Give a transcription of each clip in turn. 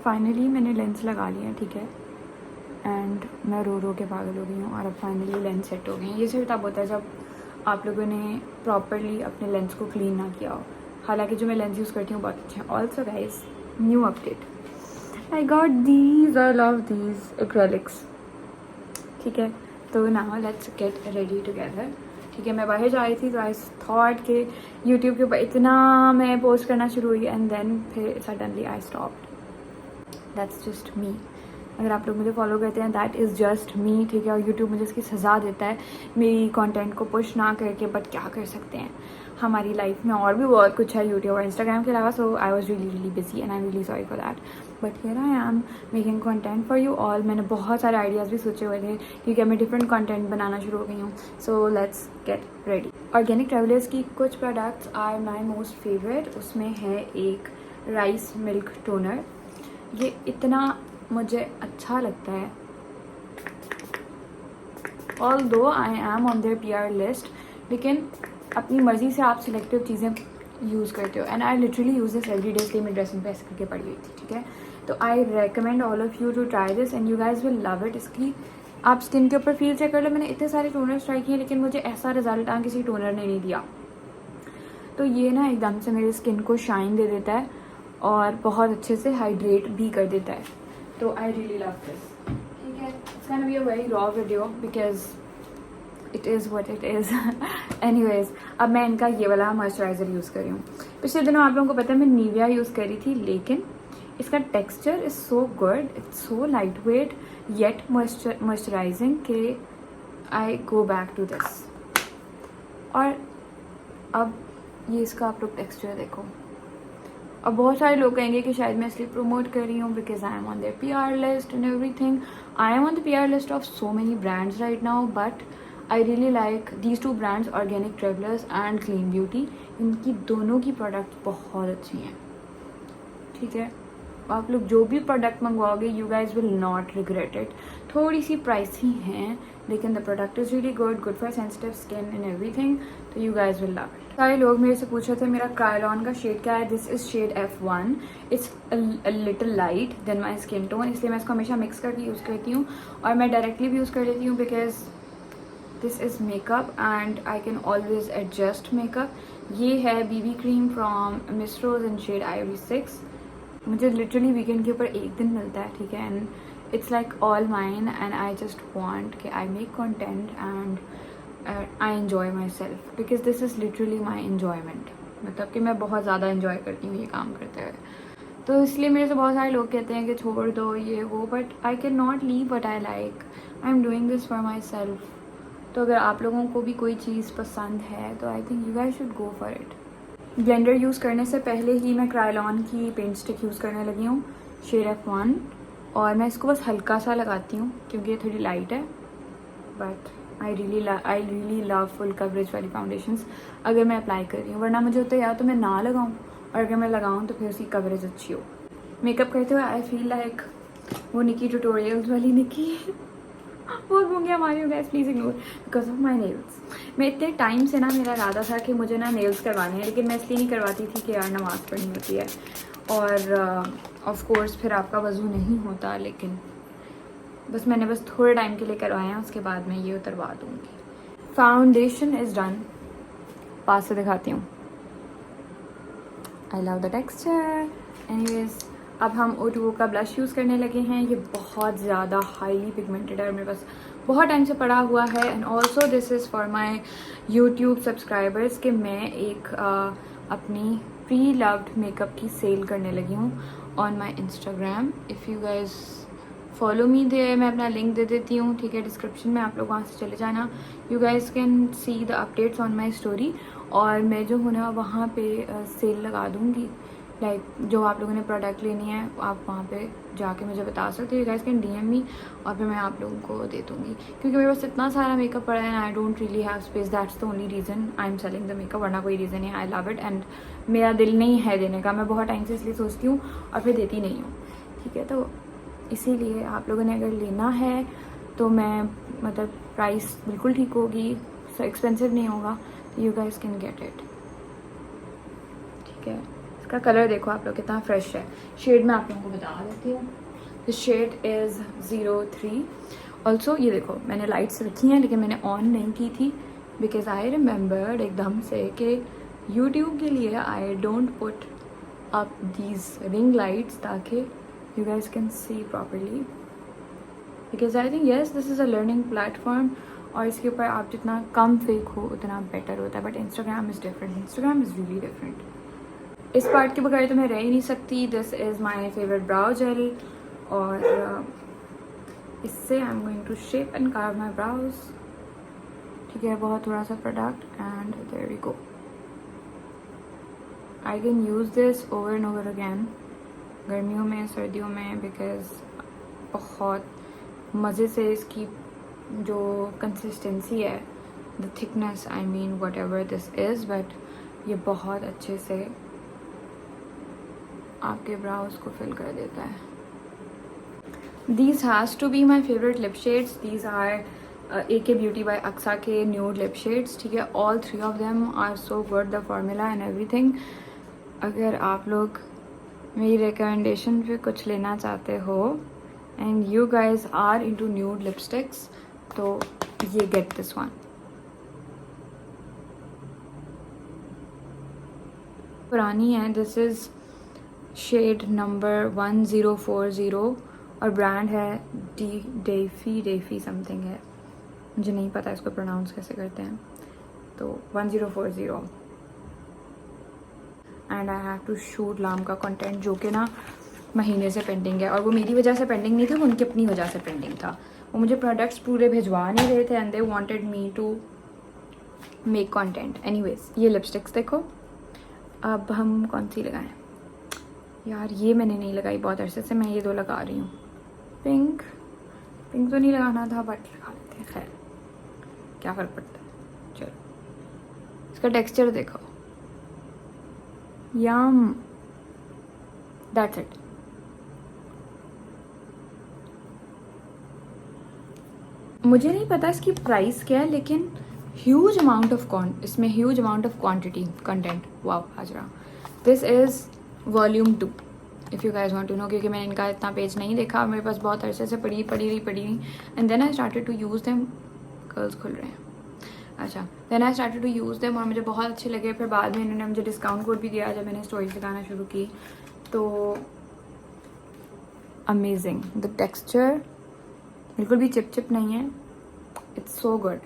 Finally मैंने lens लगा लिया, ठीक है, एंड मैं रो रो के पागल हो गई हूँ और अब फाइनली लेंस सेट हो गए हैं। ये सिर्फ तब होता है जब आप लोगों ने प्रॉपरली अपने लेंस को क्लीन ना किया हो। हालांकि जो मैं लेंस यूज़ करती हूँ बहुत अच्छे हैं। Also guys, new update, I got these, I love these acrylics, ठीक है। तो now let's get ready together, ठीक है। मैं बाहर जा रही थी तो आई थॉट कि यूट्यूब के ऊपर इतना मैं पोस्ट करना शुरू हुई एंड देन फिर suddenly I stopped. That's just me. अगर आप लोग मुझे फॉलो करते हैं दैट इज़ जस्ट मी, ठीक है। और यूट्यूब मुझे इसकी सज़ा देता है मेरी कंटेंट को पुश ना करके, बट क्या कर सकते हैं, हमारी लाइफ में और भी बहुत कुछ है यूट्यूब और इंस्टाग्राम के अलावा। So I was really busy and I am really sorry for that, but here I am making content for you all. मैंने बहुत सारे आइडियाज़ भी सोचे हुए थे क्योंकि मैं डिफरेंट कंटेंट बनाना शुरू हो गई हूँ। So let's get ready. Organic travellers की कुछ products are my most favourite. उसमें है एक राइस मिल्क टोनर। ये इतना मुझे अच्छा लगता है, although I am on their PR list, लेकिन अपनी मर्जी से आप सिलेक्टिव चीज़ें यूज़ करते हो and I literally use this every day. इसलिए मैं ड्रेसिंग पे ऐसे करके पड़ी हुई थी, ठीक है। तो I recommend all of you to try this and you guys will love it. इसकी आप स्किन के ऊपर फील चेक कर लो। मैंने इतने सारे टोनर्स ट्राई किए लेकिन मुझे ऐसा रिजल्ट किसी टोनर ने नहीं दिया। तो ये ना एकदम से मेरी स्किन को शाइन दे देता है और बहुत अच्छे से हाइड्रेट भी कर देता है। तो आई रियली लव दिस, ठीक है। It's gonna be a very raw video because it is what it is. Anyways, अब मैं इनका ये वाला मॉइस्चराइज़र यूज़ कर रही हूँ। पिछले दिनों आप लोगों को पता है मैं निविया यूज़ करी थी, लेकिन इसका texture is so good, it's so light weight yet moisturising के आई गो बैक टू दिस। और अब ये इसका आप लोग टेक्सचर देखो। अब बहुत सारे लोग कहेंगे कि शायद मैं इसलिए प्रमोट कर रही हूँ because I am on their PR list and everything. I am on the PR list of so many brands right now, but I really like these two brands, organic travellers and clean beauty. इनकी दोनों की product बहुत अच्छी हैं, ठीक है। आप लोग जो भी प्रोडक्ट मंगवाओगे you guys will not regret it. थोड़ी सी प्राइस ही हैं लेकिन the product is really good for sensitive skin and everything. तो you guys will love it. सारे लोग मेरे से पूछ रहे थे मेरा क्रायोलॉन का शेड क्या है। This is shade F1। It's a little light then my skin tone, इसलिए मैं इसको हमेशा मिक्स करके यूज़ करती हूँ और मैं डायरेक्टली भी यूज़ कर लेती हूँ because this is makeup and I can always adjust makeup. ये है BB cream from Miss Rose in shade Ivory 6। मुझे लिटरली वीकेंड के ऊपर एक दिन मिलता है, ठीक है, and it's like all mine and I just want कि I make content and I enjoy myself because this is literally my enjoyment. मतलब कि मैं बहुत ज़्यादा इन्जॉय करती हूँ ये काम करते हुए। तो इसलिए मेरे से बहुत सारे लोग कहते हैं कि छोड़ दो ये वो, but I can not leave what I like. I am doing this for my self. तो अगर आप लोगों को भी कोई चीज़ पसंद है तो I think you guys should go for it. Blender use करने से पहले ही मैं क्रायोलॉन की पेंट स्टिक यूज़ करने लगी हूँ शेड F1 और मैं इसको बस हल्का सा लगाती हूँ क्योंकि ये थोड़ी लाइट है, but I really love full coverage वाली फाउंडेशंस अगर मैं अप्लाई कर रही हूँ। वरना मुझे होता है या तो मैं ना लगाऊँ और अगर मैं लगाऊँ तो फिर उसकी कवरेज अच्छी हो। मेकअप करते हुए आई फील लाइक वो निकी ट्यूटोरियल्स वाली निकी बहुत गूंगिया मारी हो गया, please ignore because of my nails. मैं इतने टाइम से ना मेरा इरादा था कि मुझे ना नेल्स करवाने हैं, लेकिन मैं इसलिए नहीं करवाती थी कि यार नमाज़ पढ़नी होती है और ऑफ कोर्स फिर आपका वज़ू नहीं होता, लेकिन बस मैंने बस थोड़े टाइम के लिए करवाए हैं, उसके बाद मैं ये उतरवा दूँगी। फाउंडेशन इज़ डन, पास से दिखाती हूँ। I love the texture. Anyways, अब हम O2O का ब्लश यूज़ करने लगे हैं। ये बहुत ज़्यादा हाईली पिगमेंटेड है और मेरे पास बहुत टाइम से पड़ा हुआ है and also this is for my YouTube subscribers कि मैं एक अपनी प्री लव्ड मेकअप की सेल करने लगी हूँ on my Instagram. If you guys follow me there, मैं अपना लिंक दे देती हूँ, ठीक है, डिस्क्रिप्शन में। आप लोग वहाँ से चले जाना। You guys can see the updates on my story और मैं जो हूँ ना वहाँ पे सेल लगा दूँगी। लाइक जो आप लोगों ने प्रोडक्ट लेनी है आप वहाँ पे जाके मुझे बता सकते हो। यू गाइस कैन DM मी और फिर मैं आप लोगों को दे दूँगी क्योंकि मेरे पास इतना सारा मेकअप पड़ा है and I don't really have space. That's the only reason I am selling the makeup, वरना कोई रीज़न नहीं। आई लव इट एंड मेरा दिल नहीं है देने का। मैं बहुत टाइम से इसलिए सोचती हूँ और फिर देती नहीं हूँ, ठीक है। तो इसीलिए आप लोगों ने अगर लेना है तो मैं मतलब प्राइस बिल्कुल ठीक होगी, सो एक्सपेंसिव नहीं होगा, तो you guys can get it, ठीक है। इसका कलर देखो आप लोग कितना फ्रेश है। शेड मैं आप लोगों को बता देती हूँ, द शेड इज़ 03। ऑल्सो ये देखो मैंने लाइट्स रखी हैं लेकिन मैंने ऑन नहीं की थी बिकॉज आई रिमेंबर्ड एकदम से कि यूट्यूब के लिए I don't put up these ring lights ताकि you guys can see properly, because I think yes this is a learning platform और इसके ऊपर आप जितना कम फेक हो उतना बेटर होता है। But Instagram is different, Instagram is really different. इस पार्ट के बगैर तो मैं रह ही नहीं सकती। This is my favourite brow gel और इससे I am going to shape and carve my brows. ठीक है, बहुत थोड़ा सा product and there we go. I can use this over and over again गर्मियों में सर्दियों में, बिकॉज बहुत मज़े से इसकी जो कंसिस्टेंसी है, the thickness I mean what ever this is, but ये बहुत अच्छे से आपके ब्राउज को फिल कर देता है। These has to be my favorite lip shades. These are AK Beauty by Aksa के nude lip shades. ठीक है, all three of them are so good, the formula and everything. अगर आप लोग मेरी recommendation पे कुछ लेना चाहते हो and you guys are into nude lipsticks, तो ये get this one. पुरानी है, this is shade number 1040 और ब्रांड है डेफी समथिंग है, मुझे नहीं पता इसको प्रोनाउंस कैसे करते हैं। तो 1040 and I have to shoot लाम का कंटेंट जो कि ना महीने से पेंडिंग है, और वो मेरी वजह से पेंडिंग नहीं था, वो उनकी अपनी वजह से पेंडिंग था। वो मुझे प्रोडक्ट्स पूरे भिजवा नहीं रहे थे and they wanted me to make content. Anyways ये लिपस्टिक्स देखो, अब हम कौन सी लगाएं यार, ये मैंने नहीं लगाई बहुत अरसे से, मैं ये दो लगा रही हूँ। पिंक तो नहीं लगाना था बट लगा लेते हैं, खैर क्या फ़र्क पड़ता है। चलो इसका टेक्सचर देखो, यम, दैट्स इट। मुझे नहीं पता इसकी प्राइस क्या है, लेकिन ह्यूज अमाउंट ऑफ इसमें huge amount of quantity content. Wow Hajra, this is volume 2 if you guys want to know, क्योंकि मैंने इनका इतना पेज नहीं देखा, मेरे पास बहुत अरसे से पड़ी रही and then I started to use them. Curls खुल रहे हैं, अच्छा, then I started to use them और मुझे बहुत अच्छे लगे। फिर बाद में इन्होंने मुझे डिस्काउंट कोड भी दिया जब मैंने स्टोरीज दिखाना शुरू की। तो अमेजिंग, द टेक्सचर बिल्कुल भी चिप नहीं है, इट्स सो गुड।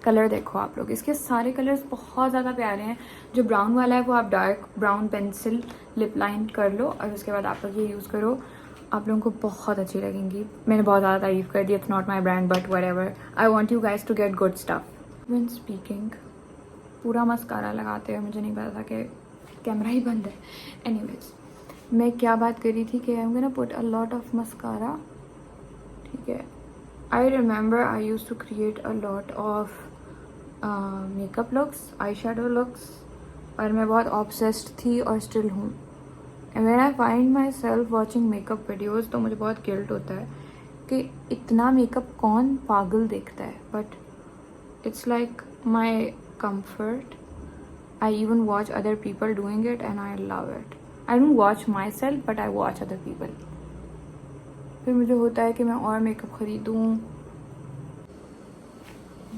कलर देखो आप लोग, इसके सारे कलर्स बहुत ज़्यादा प्यारे हैं। जो ब्राउन वाला है वो आप dark brown pencil lip line कर लो और उसके बाद आप लोग ये यूज़ करो, आप लोगों को बहुत अच्छी लगेंगी। मैंने बहुत ज़्यादा तारीफ़ कर दी, it's not my brand but whatever, I want you guys to get good stuff. When speaking पूरा मस्कारा लगाते हैं, मुझे नहीं पता था कि कैमरा ही बंद है। एनीवेज मैं क्या बात कर रही थी कि I am gonna put a lot of mascara. ठीक है, I remember I used to create a lot of makeup looks, eyeshadow looks, और मैं बहुत ऑब्सेस्ड थी और स्टिल हूँ। And when I find myself watching makeup videos तो मुझे बहुत गिल्ट होता है कि इतना मेकअप कौन पागल देखता है, but it's like my comfort. I even watch other people doing it and I love it. I don't watch myself but I watch other people. फिर मुझे होता है कि मैं और मेकअप खरीदूँ।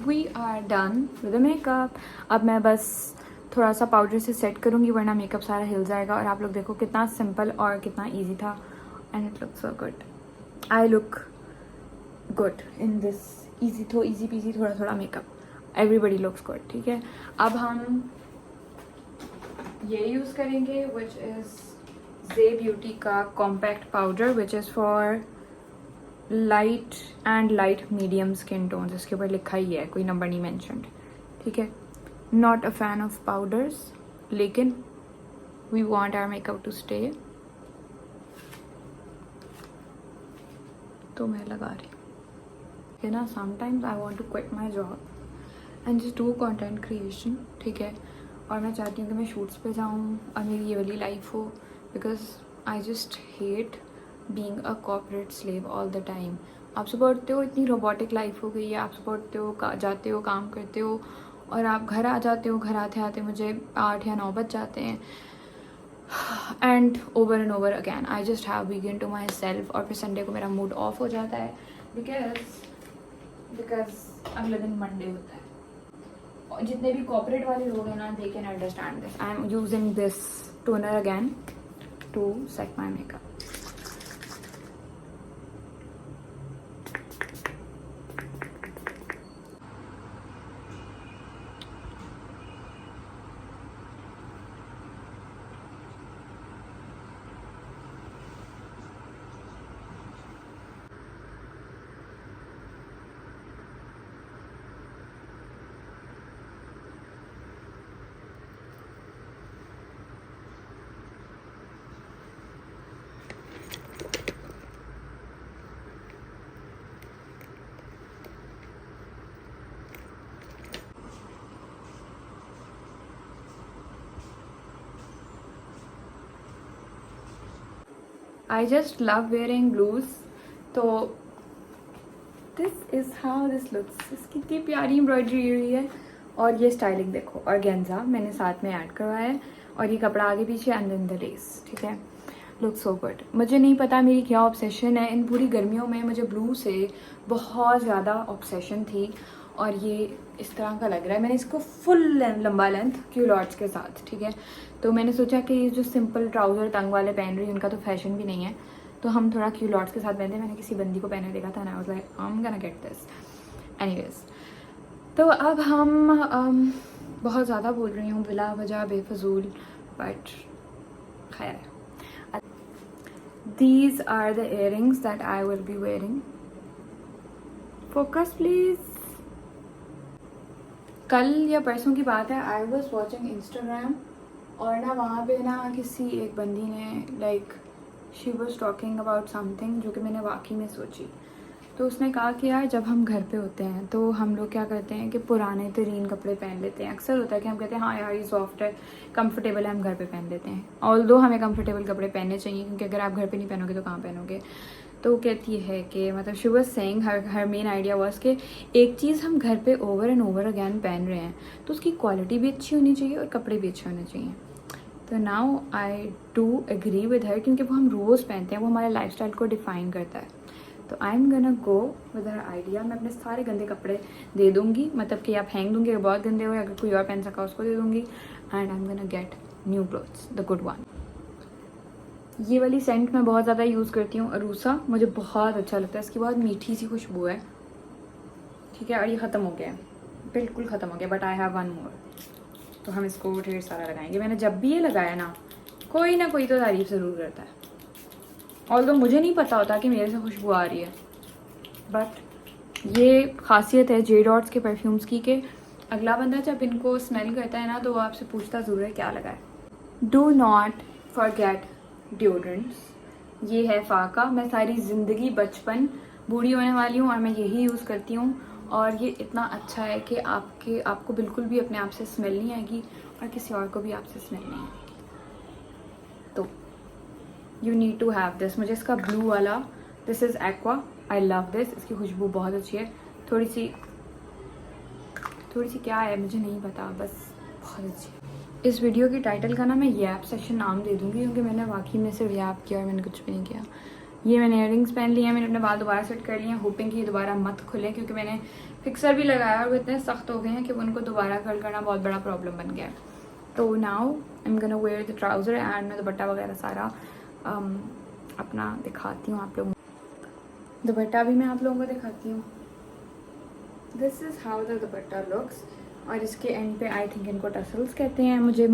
We are done with the makeup. अब मैं बस थोड़ा सा पाउडर से सेट करूँगी वरना मेकअप सारा हिल जाएगा। और आप लोग देखो कितना सिंपल और कितना इजी था and it looks so good. I look good in this easy peasy थोड़ा मेकअप। Everybody looks good. ठीक है, अब हम ये यूज़ करेंगे विच इज़ जे ब्यूटी का compact powder which is for light and light medium skin tones. इसके ऊपर लिखा ही है, कोई नंबर नहीं मेंशन्ड। ठीक है, not a fan of powders, लेकिन we want our makeup to stay, तो मैं लगा रही हूँ ना। Sometimes I want to quit my job and just do content creation. ठीक है, और मैं चाहती हूँ कि मैं शूट्स पे जाऊँ और मेरी ये वाली लाइफ हो, because I just hate being a corporate slave all the time. आप सुबह उठते हो, इतनी रोबोटिक लाइफ हो गई है। आप सुबह उठते हो, जाते हो, काम करते हो और आप घर आ जाते हो। घर आते आते मुझे 8 या 9 बज जाते हैं। And over again I just have weekend to myself. और फिर संडे को मेरा मूड ऑफ हो जाता है बिकॉज अगले दिन मंडे होता है. और जितने भी कॉर्पोरेट वाले लोग हैं ना, they can understand this. I am using this toner again to set my makeup. I just love wearing blues. तो this is how this looks. इसकी कितनी प्यारी एम्ब्रॉयडरी हुई है. और ये स्टाइलिंग देखो. और गेंजा मैंने साथ में ऐड करवाया है. और ये कपड़ा आगे पीछे एंड देन द लेस. ठीक है, लुक सो गुड. मुझे नहीं पता मेरी क्या ऑब्सेशन है. इन पूरी गर्मियों में मुझे ब्लू से बहुत ज़्यादा ऑब्सेशन थी. और ये इस तरह का लग रहा है. मैंने इसको फुल लंबा लेंथ क्यूलॉट्स के साथ. ठीक है, तो मैंने सोचा कि ये जो सिंपल ट्राउज़र तंग वाले पहन रही है उनका तो फैशन भी नहीं है, तो हम थोड़ा क्यूलॉट्स के साथ पहनते. मैंने किसी बंदी को पहने देखा था ना, I was like I am gonna get this. Anyways, तो अब हम बहुत ज़्यादा बोल रही हूँ बिला वजह बेफजूल, बट खैर. These are the earrings that I will be wearing. Focus please. कल या परसों की बात है, आई वॉज वॉचिंग इंस्टाग्राम. और ना वहाँ पे ना किसी एक बंदी ने like she was talking about something जो कि मैंने वाकई में सोची. तो उसने कहा कि यार जब हम घर पे होते हैं तो हम लोग क्या करते हैं कि पुराने तरीन कपड़े पहन लेते हैं. अक्सर होता है कि हम कहते हैं हाँ यार ये सॉफ्ट है, कंफर्टेबल है, हम घर पे पहन लेते हैं. ऑल्दो हमें कंफर्टेबल कपड़े पहनने चाहिए, क्योंकि अगर आप घर पे नहीं पहनोगे तो कहाँ पहनोगे. तो वो कहती है कि मतलब she was saying her main idea was कि एक चीज़ हम घर पे ओवर एंड ओवर अगैन पहन रहे हैं तो उसकी क्वालिटी भी अच्छी होनी चाहिए और कपड़े भी अच्छे होने चाहिए. तो now I do agree with her, क्योंकि वो हम रोज़ पहनते हैं, वो हमारे लाइफस्टाइल को डिफाइन करता है. तो आई am gonna go with her idea. मैं अपने सारे गंदे कपड़े दे दूँगी, मतलब कि आप फेंक दूँगी अगर बहुत गंदे हो, अगर कोई और पहन सका उसको दे दूँगी. And I am gonna get new clothes, the good one. ये वाली सेंट मैं बहुत ज़्यादा यूज़ करती हूँ, अरूसा. मुझे बहुत अच्छा लगता है, इसकी बहुत मीठी सी खुशबू है. ठीक है, और ये ख़त्म हो गया है, बिल्कुल ख़त्म हो गया, but I have one more. तो हम इसको ढेर सारा लगाएंगे. मैंने जब भी ये लगाया ना कोई तो तारीफ ज़रूर करता है. ऑल्दो मुझे नहीं पता होता कि मेरे से खुशबू आ रही है, बट ये खासियत है जे डॉट्स के परफ्यूम्स की कि अगला बंदा जब इनको स्मेल करता है ना तो वो आपसे पूछता ज़रूर है क्या लगा है. Do not forget deodorants. ये है फाका. मैं सारी ज़िंदगी बचपन बूढ़ी होने वाली हूँ और मैं यही यूज़ करती हूँ. और ये इतना अच्छा है कि आपको बिल्कुल भी अपने आप से स्मेल नहीं आएगी और किसी और को भी आपसे स्मेल नहीं आएगी. तो you need to have this. मुझे इसका ब्लू वाला, this is aqua, I love this. इसकी खुशबू बहुत अच्छी है. थोड़ी सी क्या है मुझे नहीं पता, बस बहुत अच्छी है. इस वीडियो की टाइटल का ना मैं यैप सेक्शन नाम दे दूँगी, क्योंकि मैंने वाकई में सिर्फ यैप किया और मैंने कुछ भी नहीं किया. ये मैंने इयररिंग्स पहन लिए हैं, मैंने अपने बाल दोबारा सेट कर लिए हैं, होपिंग कि ये दोबारा मत खुले, क्योंकि मैंने फिक्सर भी लगाया और वो इतने सख्त हो गए हैं कि उनको दोबारा कर्ल करना बहुत बड़ा प्रॉब्लम बन गया है. तो now I am gonna wear the trousers and मैं दुपट्टा वगैरह सारा अपना दिखाती हूँ आप लोगों को. दुपट्टा भी मैं आप लोगों को दिखाती हूँ. This is how the dupatta looks. और इसके एंड पे आई थिंक इनको टसल्स कहते हैं. मुझे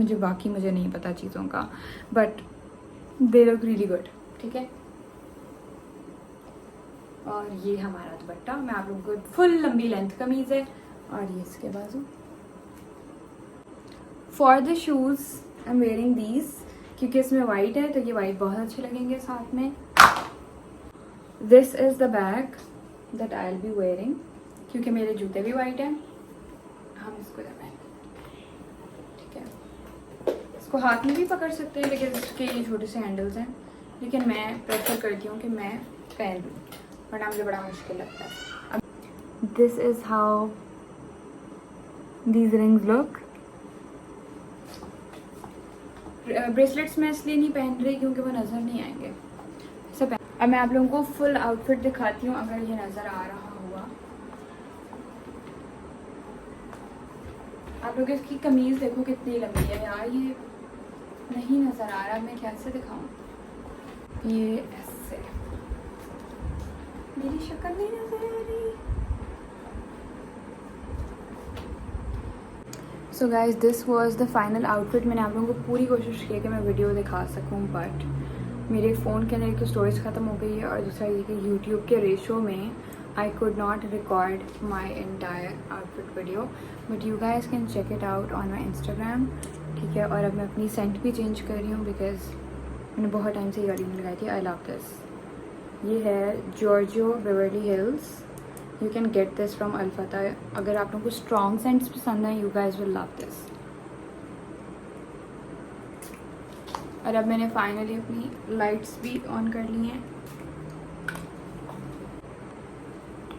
नहीं पता चीज़ों का, but they look really good. ठीक है, और ये हमारा दुपट्टा. मैं आप लोगों को फुल लंबी लेंथ कमीज़ है और ये इसके बाजू. For the shoes I am wearing these, क्योंकि इसमें वाइट है तो ये वाइट बहुत अच्छे लगेंगे साथ में. This is the bag that I will be wearing, क्योंकि मेरे जूते भी वाइट हैं. हम इसको ठीक है, इसको हाथ में भी पकड़ सकते हैं, लेकिन इसके ये छोटे से हैंडल्स हैं. लेकिन मैं प्रेफर करती हूँ कि मैं पहन लूँ, वरना मुझे बड़ा मुश्किल लगता है. This is how these rings look. Bracelets मैं इसलिए नहीं पहन रही क्योंकि वो नज़र नहीं आएंगे। सब अब मैं आप लोगों को फुल आउटफिट दिखाती हूँ अगर ये नज़र आ रहा हुआ। आप लोग इसकी कमीज़ देखो कितनी लंबी है यार, ये नहीं नज़र आ रहा, मैं कैसे दिखाऊँ? ये ऐसे मेरी शक्ल नहीं नज़र आ रही। So guys this was the final outfit. मैंने आप लोगों को पूरी कोशिश की कि मैं वीडियो दिखा सकूँ, बट मेरे फ़ोन के अंदर एक तो स्टोरेज ख़त्म हो गई है और दूसरा ये कि यूट्यूब के रेशो में I could not record my entire outfit video, but you guys can check it out on my Instagram, ठीक है। और अब मैं अपनी सेंट भी चेंज कर रही हूँ बिकॉज मैंने बहुत टाइम से ईयरिंग लगाई थी। I love this. ये है Giorgio Beverly Hills. You can get this from Alfatah. अगर आप लोगों को स्ट्रॉन्ग सेंट्स पसंद है you guys will love this. और अब मैंने फाइनली अपनी लाइट्स भी ऑन कर ली हैं।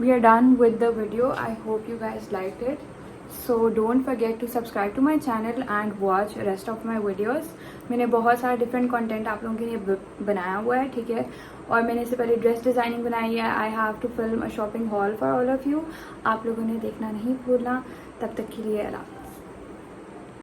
We are done with the video. I hope you guys like it. So don't forget to subscribe to my channel and watch rest of my videos. मैंने बहुत सारा डिफरेंट कंटेंट आप लोगों के लिए बनाया हुआ है, ठीक है। और मैंने इससे पहले ड्रेस डिज़ाइनिंग बनाई है। I have to film a shopping haul for all of you. आप लोगों ने देखना नहीं भूलना। तब तक के लिए अल्लाह।